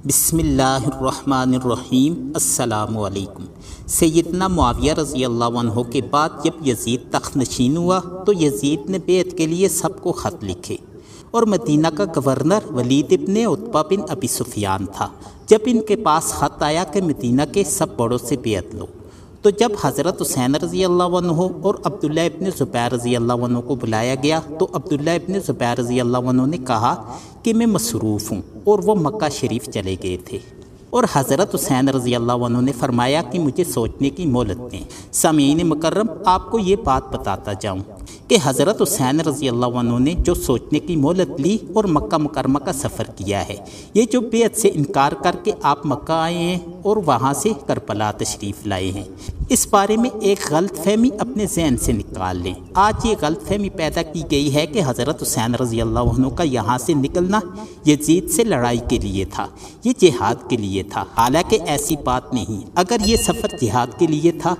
بسم اللہ الرحمن الرحیم۔ السلام علیکم۔ سیدنا معاویہ رضی اللہ عنہ کے بعد جب یزید تخت نشین ہوا تو یزید نے بیعت کے لیے سب کو خط لکھے اور مدینہ کا گورنر ولید ابن عتبہ بن ابی سفیان تھا۔ جب ان کے پاس خط آیا کہ مدینہ کے سب بڑوں سے بیعت لو، تو جب حضرت حسین رضی اللہ عنہ اور عبداللہ ابن زبیر رضی اللہ عنہ کو بلایا گیا تو عبداللہ ابن زبیر رضی اللہ عنہ نے کہا کہ میں مصروف ہوں، اور وہ مکہ شریف چلے گئے تھے، اور حضرت حسین رضی اللہ عنہ نے فرمایا کہ مجھے سوچنے کی مہلت دیں۔ سامعین مکرم، آپ کو یہ بات بتاتا جاؤں کہ حضرت حسین رضی اللہ عنہ نے جو سوچنے کی مہلت لی اور مکہ مکرمہ کا سفر کیا ہے، یہ جو بیعت سے انکار کر کے آپ مکہ آئے ہیں اور وہاں سے کربلا تشریف لائے ہیں، اس بارے میں ایک غلط فہمی اپنے ذہن سے نکال لیں۔ آج یہ غلط فہمی پیدا کی گئی ہے کہ حضرت حسین رضی اللہ عنہ کا یہاں سے نکلنا یزید سے لڑائی کے لیے تھا، یہ جہاد کے لیے تھا، حالانکہ ایسی بات نہیں۔ اگر یہ سفر جہاد کے لیے تھا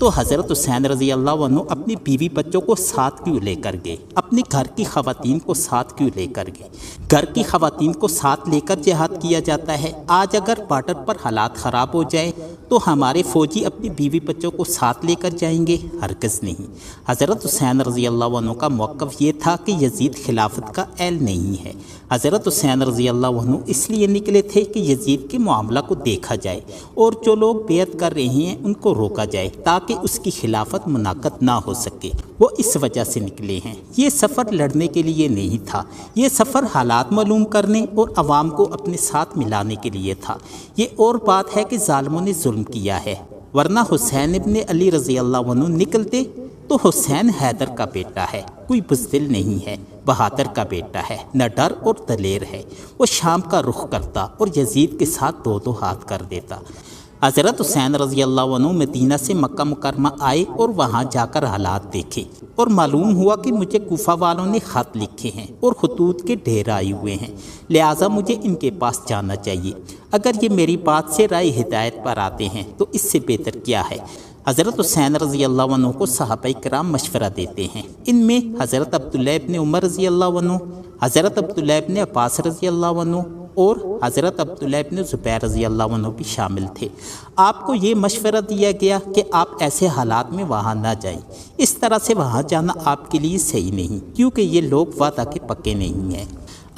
تو حضرت حسین رضی اللہ عنہ اپنی بیوی بچوں کو ساتھ کیوں لے کر گئے؟ اپنی گھر کی خواتین کو ساتھ کیوں لے کر گئے؟ گھر کی خواتین کو ساتھ لے کر جہاد کیا جاتا ہے۔ آج اگر بارڈر پر حالات خراب ہو جائے تو ہمارے فوجی اپنی بیوی بچوں کو ساتھ لے کر جائیں گے؟ ہرگز نہیں۔ حضرت حسین رضی اللہ عنہ کا موقف یہ تھا کہ یزید خلافت کا اہل نہیں ہے۔ حضرت حسین رضی اللہ عنہ اس لیے نکلے تھے کہ یزید کے معاملہ کو دیکھا جائے اور جو لوگ بیعت کر رہے ہیں ان کو روکا جائے تاکہ اس کی خلافت منعقد نہ ہو سکے۔ وہ اس وجہ سے نکلے ہیں۔ یہ سفر لڑنے کے لیے نہیں تھا، یہ سفر حالات معلوم کرنے اور عوام کو اپنے ساتھ ملانے کے لیے تھا۔ یہ اور بات ہے کہ ظالموں نے ظلم کیا ہے، ورنہ حسین ابن علی رضی اللہ عنہ نکلتے تو حسین حیدر کا بیٹا ہے، کوئی بزدل نہیں ہے، بہادر کا بیٹا ہے، نہ ڈر اور دلیر ہے۔ وہ شام کا رخ کرتا اور یزید کے ساتھ دو دو ہاتھ کر دیتا۔ حضرت حسین رضی اللہ عنہ مدینہ سے مکہ مکرمہ آئے اور وہاں جا کر حالات دیکھے اور معلوم ہوا کہ مجھے کوفہ والوں نے خط لکھے ہیں اور خطوط کے ڈھیر آئے ہوئے ہیں، لہٰذا مجھے ان کے پاس جانا چاہیے۔ اگر یہ میری بات سے رائے ہدایت پر آتے ہیں تو اس سے بہتر کیا ہے؟ حضرت حسین رضی اللہ عنہ کو صحابہ کرام مشورہ دیتے ہیں۔ ان میں حضرت عبداللہ ابن عمر رضی اللہ عنہ، حضرت عبداللہ ابن عباس رضی اللہ عنہ اور حضرت عبداللہ ابن زبیر رضی اللہ عنہ بھی شامل تھے۔ آپ کو یہ مشورہ دیا گیا کہ آپ ایسے حالات میں وہاں نہ جائیں، اس طرح سے وہاں جانا آپ کے لیے صحیح نہیں، کیونکہ یہ لوگ وعدہ کے پکے نہیں ہیں۔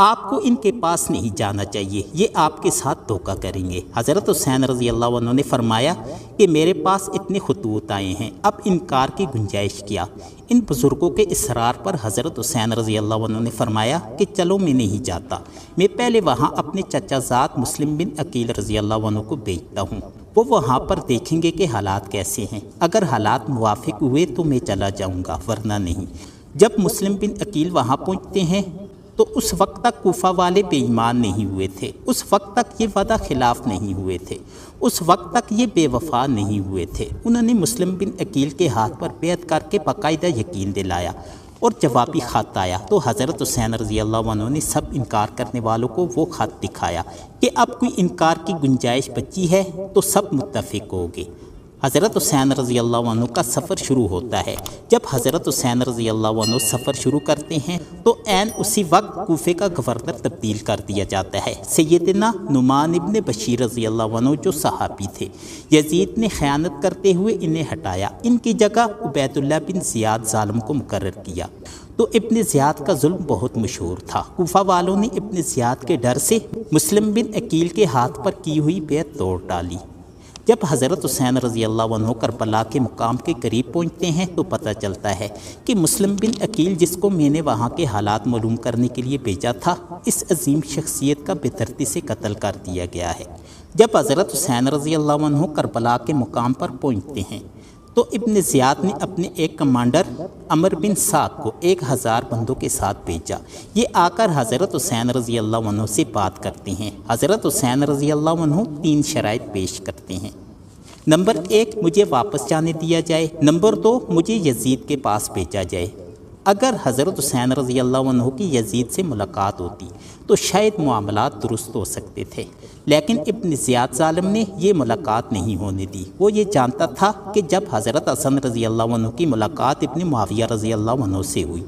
آپ کو ان کے پاس نہیں جانا چاہیے، یہ آپ کے ساتھ دھوکہ کریں گے۔ حضرت حسین رضی اللہ عنہ نے فرمایا کہ میرے پاس اتنے خطوط آئے ہیں، اب انکار کی گنجائش کیا؟ ان بزرگوں کے اصرار پر حضرت حسین رضی اللہ عنہ نے فرمایا کہ چلو میں نہیں جاتا، میں پہلے وہاں اپنے چچا زاد مسلم بن عقیل رضی اللہ عنہ کو بھیجتا ہوں، وہ وہاں پر دیکھیں گے کہ حالات کیسے ہیں۔ اگر حالات موافق ہوئے تو میں چلا جاؤں گا، ورنہ نہیں۔ جب مسلم بن عقیل وہاں پہنچتے ہیں تو اس وقت تک کوفہ والے بے ایمان نہیں ہوئے تھے، اس وقت تک یہ وعدہ خلاف نہیں ہوئے تھے، اس وقت تک یہ بے وفا نہیں ہوئے تھے۔ انہوں نے مسلم بن عقیل کے ہاتھ پر بیعت کر کے باقاعدہ یقین دلایا اور جوابی خط آیا تو حضرت حسین رضی اللہ عنہ نے سب انکار کرنے والوں کو وہ خط دکھایا کہ اب کوئی انکار کی گنجائش بچی ہے تو سب متفق ہو گئے۔ حضرت حسین رضی اللہ عنہ کا سفر شروع ہوتا ہے۔ جب حضرت حسین رضی اللہ عنہ سفر شروع کرتے ہیں تو عین اسی وقت کوفے کا گورنر تبدیل کر دیا جاتا ہے۔ سیدنا نعمان ابن بشیر رضی اللہ عنہ جو صحابی تھے، یزید نے خیانت کرتے ہوئے انہیں ہٹایا، ان کی جگہ عبید اللہ بن زیاد ظالم کو مقرر کیا۔ تو ابن زیاد کا ظلم بہت مشہور تھا۔ کوفہ والوں نے ابن زیاد کے ڈر سے مسلم بن عقیل کے ہاتھ پر کی ہوئی بیعت توڑ ڈالی۔ جب حضرت حسین رضی اللہ عنہ کربلا کے مقام کے قریب پہنچتے ہیں تو پتہ چلتا ہے کہ مسلم بن عقیل، جس کو میں نے وہاں کے حالات معلوم کرنے کے لیے بھیجا تھا، اس عظیم شخصیت کا بے دردی سے قتل کر دیا گیا ہے۔ جب حضرت حسین رضی اللہ عنہ کربلا کے مقام پر پہنچتے ہیں تو ابن زیاد نے اپنے ایک کمانڈر عمر بن سعد کو 1000 بندوں کے ساتھ بھیجا۔ یہ آ کر حضرت حسین رضی اللہ عنہ سے بات کرتے ہیں۔ حضرت حسین رضی اللہ عنہ 3 شرائط پیش کرتے ہیں۔ نمبر 1، مجھے واپس جانے دیا جائے۔ نمبر 2، مجھے یزید کے پاس بھیجا جائے۔ اگر حضرت حسین رضی اللہ عنہ کی یزید سے ملاقات ہوتی تو شاید معاملات درست ہو سکتے تھے، لیکن ابن زیاد ظالم نے یہ ملاقات نہیں ہونے دی۔ وہ یہ جانتا تھا کہ جب حضرت حسن رضی اللہ عنہ کی ملاقات ابن معاویہ رضی اللہ عنہ سے ہوئی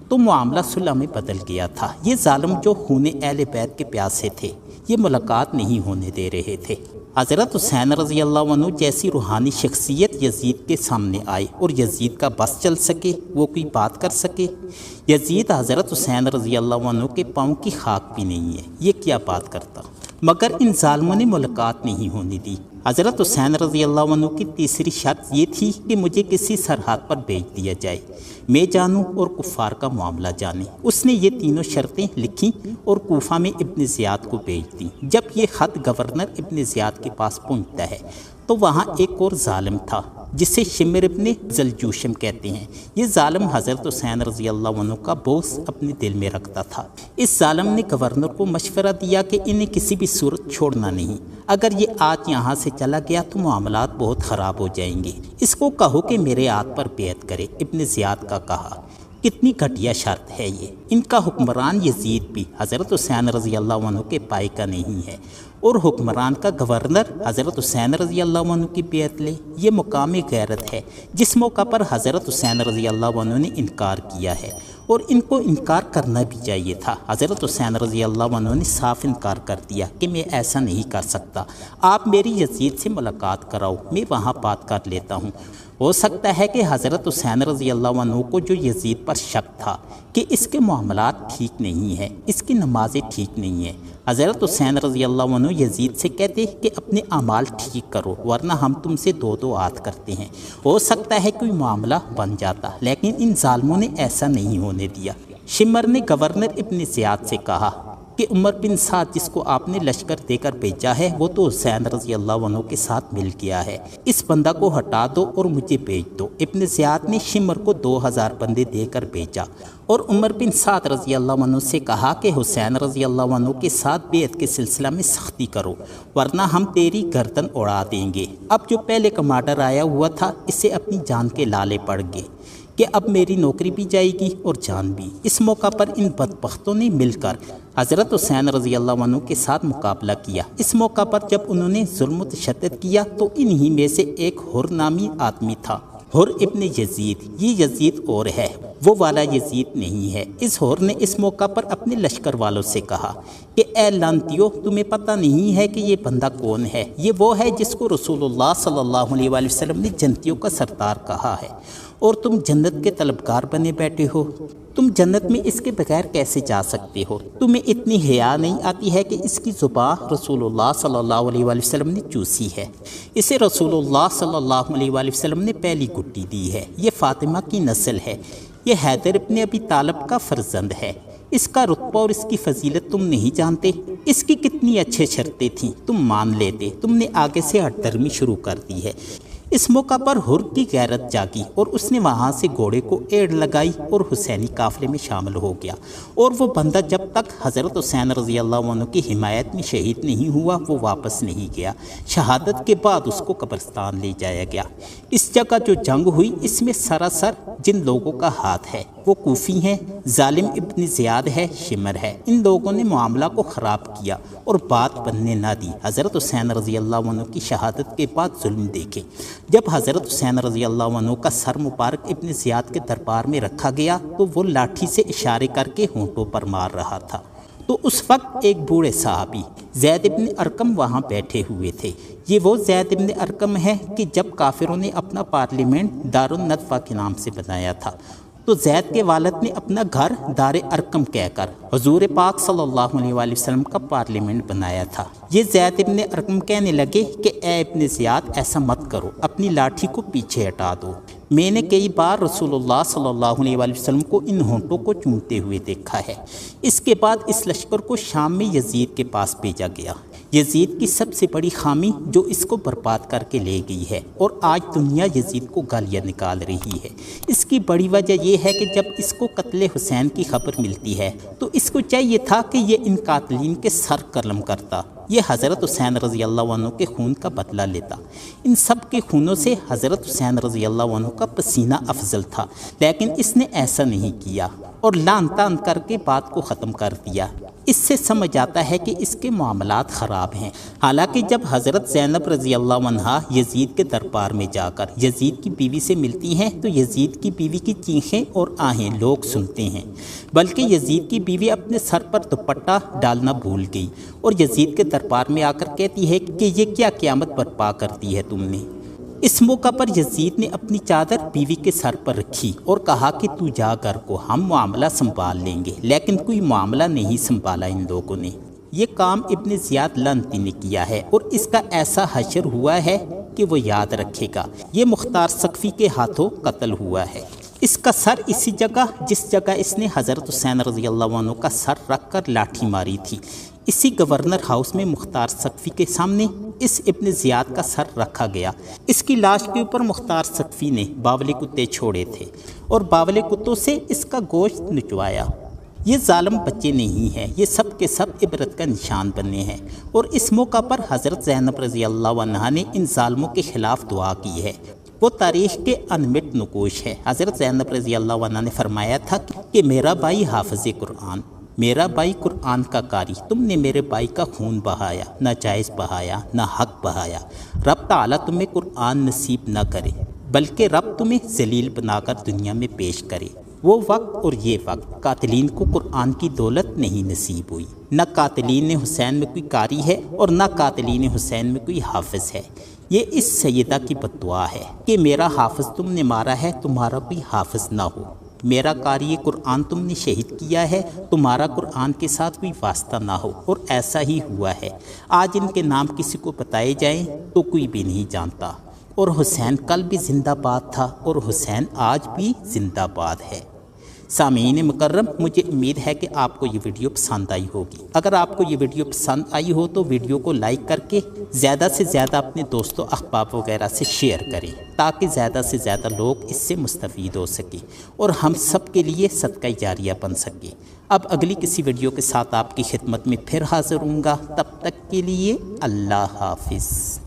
تو معاملہ صلح میں بدل گیا تھا۔ یہ ظالم جو خون اہل بیت کے پیاسے تھے، یہ ملاقات نہیں ہونے دے رہے تھے۔ حضرت حسین رضی اللہ عنہ جیسی روحانی شخصیت یزید کے سامنے آئے اور یزید کا بس چل سکے، وہ کوئی بات کر سکے۔ یزید حضرت حسین رضی اللہ عنہ کے پاؤں کی خاک بھی نہیں ہے، یہ کیا بات کرتا، مگر ان ظالموں نے ملاقات نہیں ہونے دی۔ حضرت حسین رضی اللہ عنہ کی تیسری شرط یہ تھی کہ مجھے کسی سرحد پر بھیج دیا جائے، میں جانوں اور کفار کا معاملہ جانے۔ اس نے یہ تینوں شرطیں لکھیں اور کوفہ میں ابن زیاد کو بھیج دیں۔ جب یہ خط گورنر ابن زیاد کے پاس پہنچتا ہے تو وہاں ایک اور ظالم تھا جسے شمر ابن ذوالجوشم کہتے ہیں۔ یہ ظالم حضرت حسین رضی اللہ عنہ کا بوجھ اپنے دل میں رکھتا تھا۔ اس ظالم نے گورنر کو مشورہ دیا کہ انہیں کسی بھی صورت چھوڑنا نہیں، اگر یہ آج یہاں سے چلا گیا تو معاملات بہت خراب ہو جائیں گے، اس کو کہو کہ میرے ہاتھ پر بیعت کرے۔ ابن زیاد کا کہا، کتنی گھٹیا شرط ہے یہ، ان کا حکمران یزید بھی حضرت حسین رضی اللہ عنہ کے پائے کا نہیں ہے، اور حکمران کا گورنر حضرت حسین رضی اللہ عنہ کی بیعت لے، یہ مقام غیرت ہے جس موقع پر حضرت حسین رضی اللہ عنہ نے انکار کیا ہے، اور ان کو انکار کرنا بھی چاہیے تھا۔ حضرت حسین رضی اللہ عنہ نے صاف انکار کر دیا کہ میں ایسا نہیں کر سکتا، آپ میری یزید سے ملاقات کراؤ، میں وہاں بات کر لیتا ہوں۔ ہو سکتا ہے کہ حضرت حسین رضی اللہ عنہ کو جو یزید پر شک تھا کہ اس کے معاملات ٹھیک نہیں ہیں، اس کی نمازیں ٹھیک نہیں ہیں، حضرت حسین رضی اللہ عنہ یزید سے کہتے کہ اپنے اعمال ٹھیک کرو ورنہ ہم تم سے دو دو ہاتھ کرتے ہیں، ہو سکتا ہے کوئی معاملہ بن جاتا، لیکن ان ظالموں نے ایسا نہیں ہونے دیا۔ شمر نے گورنر ابن زیاد سے کہا کہ عمر بن سعد جس کو آپ نے لشکر دے کر بھیجا ہے وہ تو حسین رضی اللہ عنہ کے ساتھ مل گیا ہے، اس بندہ کو ہٹا دو اور مجھے بھیج دو۔ ابن زیاد نے شمر کو 2000 بندے دے کر بھیجا اور عمر بن سعد رضی اللہ عنہ سے کہا کہ حسین رضی اللہ عنہ کے ساتھ بیعت کے سلسلہ میں سختی کرو ورنہ ہم تیری گردن اڑا دیں گے۔ اب جو پہلے کمانڈر آیا ہوا تھا اسے اپنی جان کے لالے پڑ گئے کہ اب میری نوکری بھی جائے گی اور جان بھی۔ اس موقع پر ان بدبختوں نے مل کر حضرت حسین رضی اللہ عنہ کے ساتھ مقابلہ کیا۔ اس موقع پر جب انہوں نے ظلم و تشدد کیا تو انہی میں سے ایک حر نامی آدمی تھا، حر ابن یزید۔ یہ یزید اور ہے، وہ والا یزید نہیں ہے۔ اس حر نے اس موقع پر اپنے لشکر والوں سے کہا کہ اے لانتیو، تمہیں پتہ نہیں ہے کہ یہ بندہ کون ہے؟ یہ وہ ہے جس کو رسول اللہ صلی اللہ علیہ وآلہ وسلم نے جنتیوں کا سردار کہا ہے، اور تم جنت کے طلبگار بنے بیٹھے ہو۔ تم جنت میں اس کے بغیر کیسے جا سکتے ہو؟ تمہیں اتنی حیا نہیں آتی ہے کہ اس کی زبان رسول اللہ صلی اللہ علیہ وآلہ وسلم نے چوسی ہے، اسے رسول اللہ صلی اللہ علیہ وآلہ وسلم نے پہلی گٹی دی ہے، یہ فاطمہ کی نسل ہے، یہ حیدر ابن ابی طالب کا فرزند ہے، اس کا رتبہ اور اس کی فضیلت تم نہیں جانتے؟ اس کی کتنی اچھے شرطیں تھیں، تم مان لیتے، تم نے آگے سے ہٹ درمی شروع کر دی ہے۔ اس موقع پر حر کی غیرت جاگی اور اس نے وہاں سے گھوڑے کو ایڑ لگائی اور حسینی قافلے میں شامل ہو گیا، اور وہ بندہ جب تک حضرت حسین رضی اللہ عنہ کی حمایت میں شہید نہیں ہوا وہ واپس نہیں گیا۔ شہادت کے بعد اس کو قبرستان لے جایا گیا۔ اس جگہ جو جنگ ہوئی اس میں سراسر جن لوگوں کا ہاتھ ہے وہ کوفی ہیں، ظالم ابن زیاد ہے، شمر ہے۔ ان لوگوں نے معاملہ کو خراب کیا اور بات بننے نہ دی۔ حضرت حسین رضی اللہ عنہ کی شہادت کے بعد ظلم دیکھے، جب حضرت حسین رضی اللہ عنہ کا سر مبارک ابن زیاد کے دربار میں رکھا گیا تو وہ لاٹھی سے اشارے کر کے ہونٹوں پر مار رہا تھا، تو اس وقت ایک بوڑھے صحابی زید ابن ارقم وہاں بیٹھے ہوئے تھے۔ یہ وہ زید ابن ارقم ہے کہ جب کافروں نے اپنا پارلیمنٹ دار الندوہ کے نام سے بنایا تھا تو زید کے والد نے اپنا گھر دار ارقم کہہ کر حضور پاک صلی اللہ علیہ وآلہ وسلم کا پارلیمنٹ بنایا تھا۔ یہ زید ابن ارقم کہنے لگے کہ اے ابن زیاد ایسا مت کرو، اپنی لاٹھی کو پیچھے ہٹا دو، میں نے کئی بار رسول اللہ صلی اللہ علیہ وآلہ وسلم کو ان ہونٹوں کو چومتے ہوئے دیکھا ہے۔ اس کے بعد اس لشکر کو شام میں یزید کے پاس بھیجا گیا۔ یزید کی سب سے بڑی خامی جو اس کو برباد کر کے لے گئی ہے، اور آج دنیا یزید کو گالیاں نکال رہی ہے۔ اس کی بڑی وجہ یہ ہے کہ جب اس کو قتل حسین کی خبر ملتی ہے تو اس کو چاہیے تھا کہ یہ ان قاتلین کے سر قلم کرتا، یہ حضرت حسین رضی اللہ عنہ کے خون کا بدلہ لیتا۔ ان سب کے خونوں سے حضرت حسین رضی اللہ عنہ کا پسینہ افضل تھا، لیکن اس نے ایسا نہیں کیا، اور لان تان کر کے بات کو ختم کر دیا۔ اس سے سمجھ آتا ہے کہ اس کے معاملات خراب ہیں۔ حالانکہ جب حضرت زینب رضی اللہ عنہا یزید کے دربار میں جا کر یزید کی بیوی سے ملتی ہیں تو یزید کی بیوی کی چیخیں اور آہیں لوگ سنتے ہیں، بلکہ یزید کی بیوی اپنے سر پر دوپٹہ ڈالنا بھول گئی اور یزید کے دربار میں آ کر کہتی ہے کہ یہ کیا قیامت برپا کر دی ہے تم نے۔ اس موقع پر یزید نے اپنی چادر بیوی کے سر پر رکھی اور کہا کہ تو جا گھر کو، ہم معاملہ سنبھال لیں گے، لیکن کوئی معاملہ نہیں سنبھالا ان لوگوں نے۔ یہ کام ابن زیاد لعنتی نے کیا ہے اور اس کا ایسا حشر ہوا ہے کہ وہ یاد رکھے گا۔ یہ مختار ثقفی کے ہاتھوں قتل ہوا ہے۔ اس کا سر اسی جگہ جس جگہ اس نے حضرت حسین رضی اللہ عنہ کا سر رکھ کر لاٹھی ماری تھی، اسی گورنر ہاؤس میں مختار ثقفی کے سامنے اس ابن زیاد کا سر رکھا گیا۔ اس کی لاش کے اوپر مختار ثقفی نے باولی کتے چھوڑے تھے اور باولی کتوں سے اس کا گوشت نچوایا۔ یہ ظالم بچے نہیں ہیں، یہ سب کے سب عبرت کا نشان بنے ہیں، اور اس موقع پر حضرت زینب رضی اللہ عنہا نے ان ظالموں کے خلاف دعا کی ہے۔ وہ تاریخ کے انمٹ نقوش ہے۔ حضرت زینب رضی اللہ عنہا نے فرمایا تھا کہ میرا بھائی حافظ قرآن، میرا بھائی قرآن کا قاری، تم نے میرے بھائی کا خون بہایا، نہ جائز بہایا نہ حق بہایا۔ رب تعالیٰ تمہیں قرآن نصیب نہ کرے، بلکہ رب تمہیں ذلیل بنا کر دنیا میں پیش کرے۔ وہ وقت اور یہ وقت قاتلین کو قرآن کی دولت نہیں نصیب ہوئی۔ نہ قاتلین حسین میں کوئی قاری ہے اور نہ قاتلین حسین میں کوئی حافظ ہے۔ یہ اس سیدہ کی بد دعا ہے کہ میرا حافظ تم نے مارا ہے، تمہارا کوئی حافظ نہ ہو۔ میرا قاری قرآن تم نے شہید کیا ہے، تمہارا قرآن کے ساتھ کوئی واسطہ نہ ہو۔ اور ایسا ہی ہوا ہے۔ آج ان کے نام کسی کو بتائے جائیں تو کوئی بھی نہیں جانتا۔ اور حسین کل بھی زندہ باد تھا اور حسین آج بھی زندہ باد ہے۔ سامعین مکرم، مجھے امید ہے کہ آپ کو یہ ویڈیو پسند آئی ہوگی۔ اگر آپ کو یہ ویڈیو پسند آئی ہو تو ویڈیو کو لائک کر کے زیادہ سے زیادہ اپنے دوستوں احباب وغیرہ سے شیئر کریں تاکہ زیادہ سے زیادہ لوگ اس سے مستفید ہو سکیں اور ہم سب کے لیے صدقہ جاریہ بن سکے۔ اب اگلی کسی ویڈیو کے ساتھ آپ کی خدمت میں پھر حاضر ہوں گا، تب تک کے لیے اللہ حافظ۔